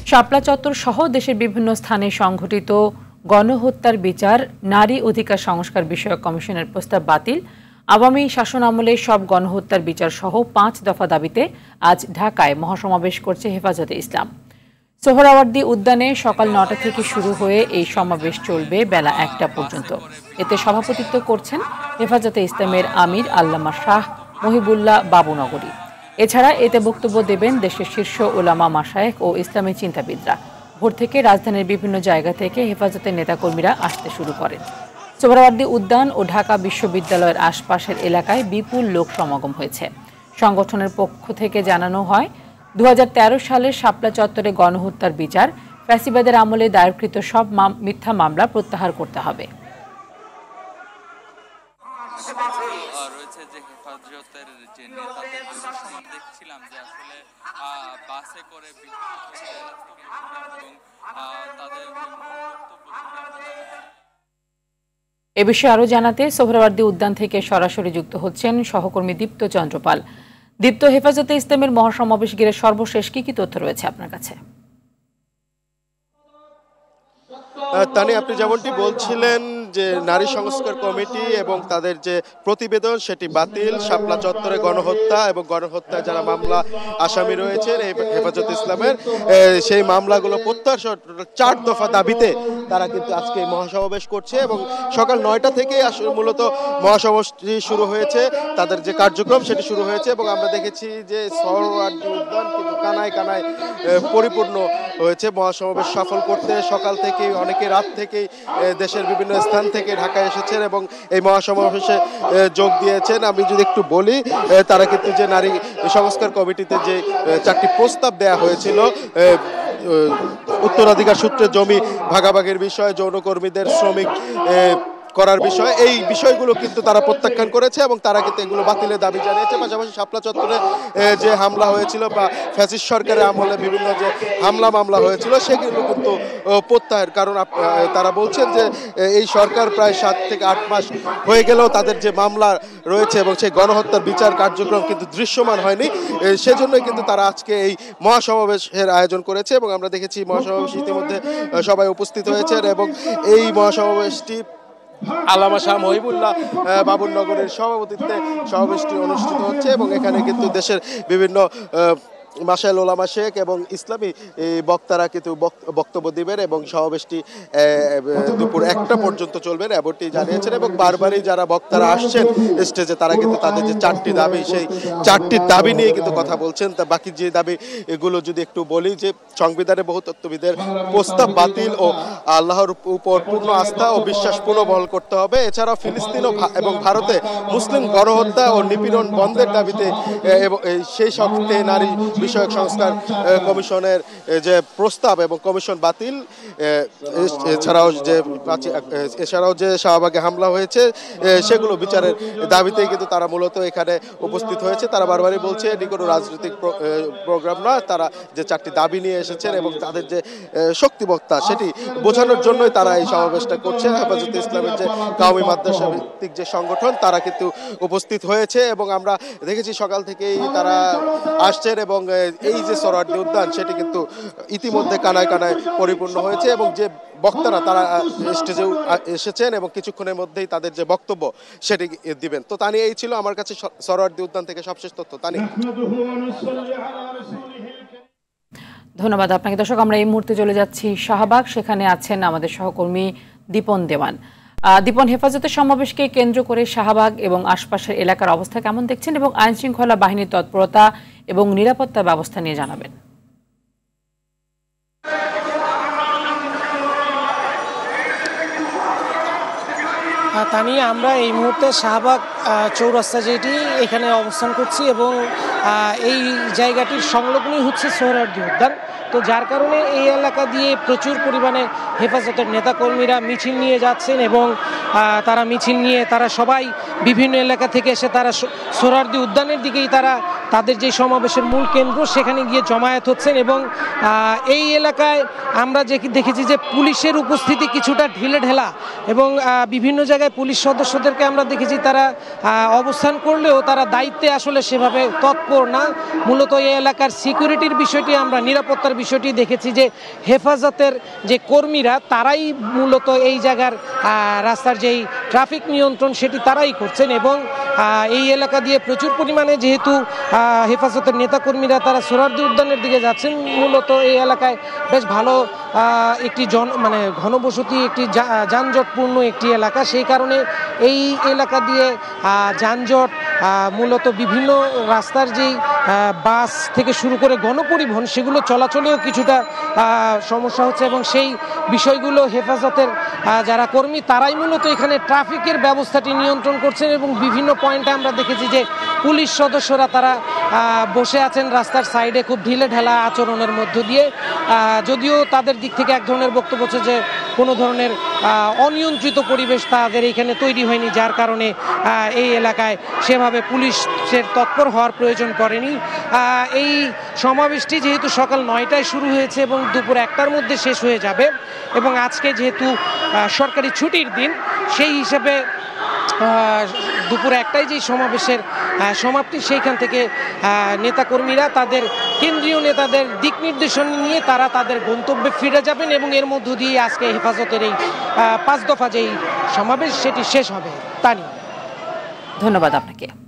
শাপলা চত্বর সহ দেশের বিভিন্ন স্থানে সংঘটিত গণহত্যার বিচার, নারী অধিকার সংস্কার বিষয়ক কমিশনের প্রস্তাব বাতিল, আওয়ামী শাসন আমলে সব গণহত্যার বিচার সহ 5 দফা দাবিতে আজ ঢাকায় মহাসমাবেশ করছে হেফাজতে ইসলাম। সোহরাওয়ার্দী উদ্যানে সকাল 9টা থেকে শুরু হয়ে এই সমাবেশ চলবে বেলা 1টা পর্যন্ত। এতে সভাপতিত্ব করছেন হেফাজতে ইসলামের আমির আল্লামা শাহ মহিবুল্লাহ বাবুনগরী। এছাড়া এতে বক্তব্য দেবেন দেশের শীর্ষ উলামা মাশায়েখ ও ইসলামী চিন্তাবিদরা। ভোর থেকে রাজধানীর বিভিন্ন জায়গা থেকে হেফাজতের নেতাকর্মীরা আসতে শুরু করেন। সোহরাওয়ার্দী উদ্যান ও ঢাকা বিশ্ববিদ্যালয়ের আশপাশের এলাকায় বিপুল লোক সমাগম হয়েছে। সংগঠনের পক্ষ থেকে জানানো হয়, 2013 সালের শাপলা চত্বরে গণহত্যার বিচার, ফ্যাসিবাদের আমলে দায়েরকৃত সব মিথ্যা মামলা প্রত্যাহার করতে হবে। রয়েছে যে হেফাজতের যে নেতাদের দেখছিলাম যে আসলে বাসে করে তাদের এ বিষয়ে আরো জানাতে সোহরাওয়ার্দী উদ্যান থেকে সরাসরি যুক্ত হচ্ছেন সহকর্মী দীপ্ত চন্দ্রপাল। দীপ্ত, হেফাজতে ইসলামের মহাসমাবেশ ঘিরে সর্বশেষ কি তথ্য রয়েছে আপনার কাছে? তানি, আপনি যেমনটি বলছিলেন যে নারী সংস্কার কমিটি এবং তাদের যে প্রতিবেদন সেটি বাতিল, শাপলা চত্বরে গণহত্যা এবং গণহত্যা যারা মামলা আসামি রয়েছেন হেফাজত ইসলামের, সেই মামলাগুলো প্রত্যাহার 4 দফা দাবিতে তারা কিন্তু আজকে মহাসমাবেশ করছে এবং সকাল 9টা থেকে মূলত মহাসমাবেশটি শুরু হয়েছে। তাদের যে কার্যক্রম সেটি শুরু হয়েছে এবং আমরা দেখেছি যে সোহরাওয়ার্দী উদ্যান কিন্তু কানায় কানায় পরিপূর্ণ হয়েছে। মহাসমাবেশ সফল করতে সকাল থেকেই অনেকে রাত থেকেই দেশের বিভিন্ন স্থান থেকে ঢাকায় এসেছেন এবং এই মহাসমাবেশে যোগ দিয়েছেন। আমি যদি একটু বলি, তারা কিন্তু যে নারী সংস্কার কমিটিতে যে 4টি প্রস্তাব দেয়া হয়েছিল, উত্তরাধিকার সূত্রে জমি ভাগাভাগির বিষয়, যৌনকর্মীদের শ্রমিক করার বিষয়, এই বিষয়গুলো কিন্তু তারা প্রত্যাখ্যান করেছে এবং তারা কিন্তু এগুলো বাতিলের দাবি জানিয়েছে। পাশাপাশি শাপলা চত্বরে যে হামলা হয়েছিল বা ফ্যাসিস্ট সরকারের আমলে বিভিন্ন যে হামলা মামলা হয়েছিল সেগুলো কিন্তু প্রত্যাহার, কারণ তারা বলছেন যে এই সরকার প্রায় 7 থেকে 8 মাস হয়ে গেলেও তাদের যে মামলা রয়েছে এবং সেই গণহত্যার বিচার কার্যক্রম কিন্তু দৃশ্যমান হয়নি। সেজন্যই কিন্তু তারা আজকে এই মহাসমাবেশের আয়োজন করেছে এবং আমরা দেখেছি মহাসমাবেশ ইতিমধ্যে সবাই উপস্থিত হয়েছেন এবং এই মহাসমাবেশটি আল্লামা শাহ মহিবুল্লাহ বাবুনগরীর সভাপতিত্বে সমাবেশটি অনুষ্ঠিত হচ্ছে এবং এখানে কিন্তু দেশের বিভিন্ন মাশায়েখ ওলামা শেখ এবং ইসলামী বক্তারা কিন্তু বক্তব্য দিবেন এবং সমাবেশটি দুপুর 1টা পর্যন্ত চলবেন এমনটি জানিয়েছেন। এবং বারবারই যারা বক্তারা আসছেন স্টেজে তারা কিন্তু তাদের যে 4টি দাবি, সেই 4টি দাবি নিয়ে কিন্তু কথা বলছেন। তা বাকি যে দাবি এগুলো যদি একটু বলি, যে সংবিধানে বহুতত্ত্ববিদের প্রস্তাব বাতিল ও আল্লাহর উপর পূর্ণ আস্থা ও বিশ্বাস পুনর্বহাল করতে হবে। এছাড়াও ফিলিস্তিন এবং ভারতে মুসলিম গণহত্যা ও নিপীড়ন বন্ধের দাবিতে এবং সেই সাথে নারী বিষয়ক সংস্কার কমিশনের যে প্রস্তাব এবং কমিশন বাতিল, এছাড়াও যে শাহবাগে হামলা হয়েছে সেগুলো বিচারের দাবিতেই কিন্তু তারা মূলত এখানে উপস্থিত হয়েছে। তারা বারবারই বলছে এটি কোনো রাজনৈতিক প্রোগ্রাম নয়, তারা যে 4টি দাবি নিয়ে এসেছেন এবং তাদের যে শক্তিবক্তা সেটি বোঝানোর জন্যই তারা এই সমাবেশটা করছে। হেফাজতে ইসলামের যে কাওমি মাদ্রাসা ভিত্তিক যে সংগঠন তারা কিন্তু উপস্থিত হয়েছে এবং আমরা দেখেছি সকাল থেকেই তারা আসছেন এবং এই যে সোহরাওয়ার্দী উদ্যান সেটি কিন্তু ইতিমধ্যে কানায় কানায় পরিপূর্ণ হয়েছে এবং যে বক্তারা তারা স্টেজেও এসেছেন এবং কিছুক্ষণের মধ্যেই তাদের যে বক্তব্য সেটি দিবেন। তো তানি, এই ছিল আমার কাছে সোহরাওয়ার্দী উদ্যান থেকে সবশেষ তথ্য। তানি, ধন্যবাদ আপনাকে। দর্শক, আমরা এই মুহূর্তে চলে যাচ্ছি শাহবাগ, সেখানে আছেন আমাদের সহকর্মী দীপন দেওয়ান। দীপন, হেফাজতের সমাবেশকে কেন্দ্র করে শাহবাগ এবং আশপাশের এলাকার অবস্থা কেমন দেখছেন এবং আইন শৃঙ্খলা বাহিনীর তৎপরতা এবং নিরাপত্তার ব্যবস্থা নিয়ে জানাবেন। তানি, আমরা এই মুহূর্তে শাহবাগ চৌরাস্তা যেটি এখানে অবস্থান করছি এবং এই জায়গাটির সংলগ্নই হচ্ছে সোহরাওয়ার্দী উদ্যান। তো যার কারণে এই এলাকা দিয়ে প্রচুর পরিমাণে হেফাজতের নেতাকর্মীরা মিছিল নিয়ে যাচ্ছেন এবং তারা মিছিল নিয়ে তারা সবাই বিভিন্ন এলাকা থেকে এসে তারা সোহরাওয়ার্দী উদ্যানের দিকেই তারা তাদের যে সমাবেশের মূল কেন্দ্র সেখানে গিয়ে জমায়েত হচ্ছেন। এবং এই এলাকায় আমরা দেখেছি যে পুলিশের উপস্থিতি কিছুটা ঢিলেঢালা এবং বিভিন্ন জায়গায় পুলিশ সদস্যদেরকে আমরা দেখেছি তারা অবস্থান করলেও তারা দায়িত্বে আসলে সেভাবে তৎপর না। মূলত এই এলাকার সিকিউরিটির বিষয়টি, আমরা নিরাপত্তার বিষয়টি দেখেছি যে হেফাজতের যে কর্মীরা তারাই মূলত এই জায়গার রাস্তার যেই ট্রাফিক নিয়ন্ত্রণ সেটি তারাই করছেন। এবং এই এলাকা দিয়ে প্রচুর পরিমাণে যেহেতু হেফাজতের নেতাকর্মীরা তারা সোহরাওয়ার্দী উদ্যানের দিকে যাচ্ছেন, মূলত এই এলাকায় বেশ ভালো একটি ঘনবসতি, একটি যানজটপূর্ণ একটি এলাকা। সেই কারণে এই এলাকা দিয়ে যানজট, মূলত বিভিন্ন রাস্তার যেই বাস থেকে শুরু করে গণপরিবহন সেগুলো চলাচলেও কিছুটা সমস্যা হচ্ছে। এবং সেই বিষয়গুলো হেফাজতের যারা কর্মী তারাই মূলত এখানে ট্রাফিকের ব্যবস্থাটি নিয়ন্ত্রণ করছেন। এবং বিভিন্ন পয়েন্টে আমরা দেখেছি যে পুলিশ সদস্যরা তারা বসে আছেন রাস্তার সাইডে খুব ঢিলেঢালা আচরণের মধ্য দিয়ে। যদিও তাদের দিক থেকে এক ধরনের বক্তব্য হচ্ছে যে কোনো ধরনের অনিয়ন্ত্রিত পরিবেশ তাদের এখানে তৈরি হয়নি, যার কারণে এই এলাকায় সেভাবে পুলিশের তৎপর হওয়ার প্রয়োজন পড়েনি। এই সমাবেশটি যেহেতু সকাল 9টায় শুরু হয়েছে এবং দুপুর 1টার মধ্যে শেষ হয়ে যাবে, এবং আজকে যেহেতু সরকারি ছুটির দিন সেই হিসেবে দুপুর 1টায় যেই সমাবেশের সমাপ্তি, সেইখান থেকে নেতাকর্মীরা তাদের কেন্দ্রীয় নেতাদের দিক নির্দেশনা নিয়ে তারা তাদের গন্তব্যে ফিরে যাবেন। এবং এর মধ্য দিয়ে আজকে হেফাজতের এই 5 দফা যেই সমাবেশ সেটি শেষ হবে। তানি, ধন্যবাদ আপনাকে।